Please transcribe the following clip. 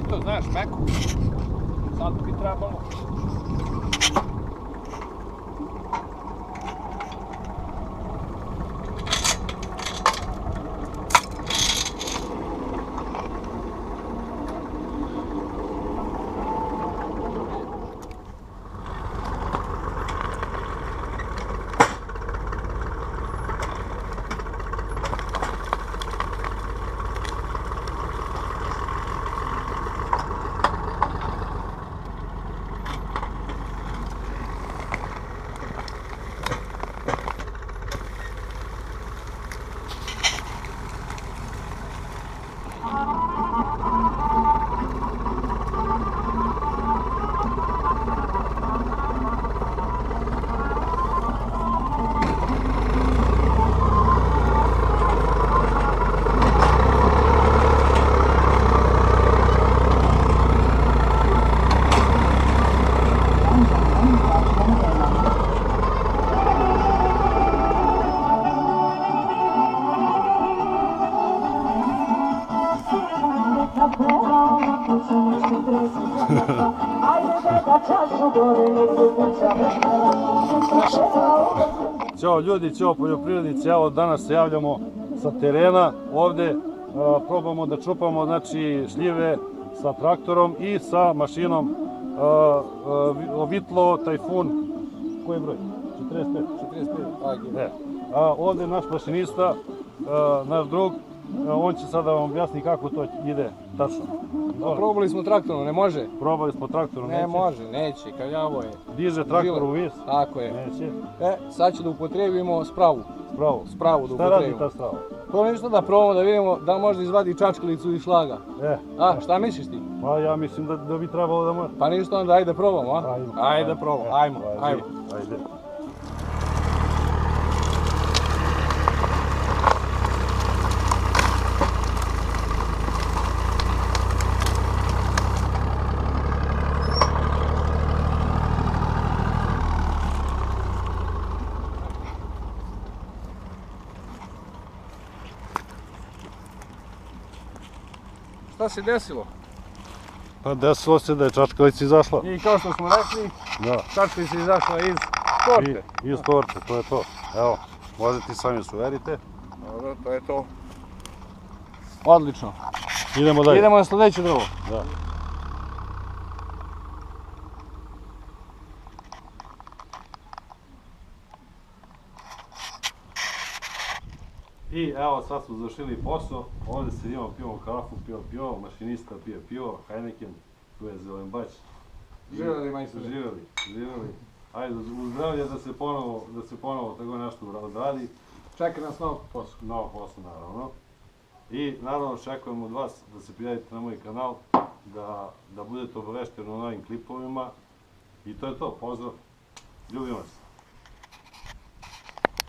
sito, znaš, meko. Sad bi trebalo. Ćao ljudi, ćao poljoprivrednici, evo danas se javljamo sa terena, ovde probamo da čupamo znači šljive sa traktorom i sa mašinom Vitlo Tajfun, koji je broj? 45? 45, ovde naš mašinista, naš drug, on će sada vam objasni kako to ide tačno. Probali smo traktorom, ne može? Probali smo traktorom, neće? Ne može, neće, kaljavo je. Diže traktor u vis? Tako je. Neće? Sad će da upotrebimo spravu. Spravu? Spravu da upotrebimo. Šta radi ta sprava? To nešto da probamo da vidimo da možda izvadi čačkalicu iz šlaga. Šta misliš ti? Pa ja mislim da bi trebalo da može. Pa ništa onda, ajde probamo, a? Ajde da probamo, ajmo. Ajde. Šta se desilo? Pa desilo se da je čačkalica izašla. I kao što smo rekli, čačkalica je izašla iz torte. Iz torte, to je to. Evo, možete i sami se uverite. Dobro, to je to. Odlično. Idemo dalje. Idemo na sledeće drvo. Da. I evo sad smo završili posao, ovdje sedimo, pijemo kafu, pijemo, mašinista pije pivo, Heineken, tu je Zelenbać. Živjeli majstori. Živjeli. Ajde, uz zdravlje da se ponovo tako nešto odradi. Čeka nas novo posao. Novo posao, naravno. I naravno očekujemo od vas da se prijavite na moj kanal, da budete obavešteni o novim klipovima. I to je to, pozdrav, ljubim vas.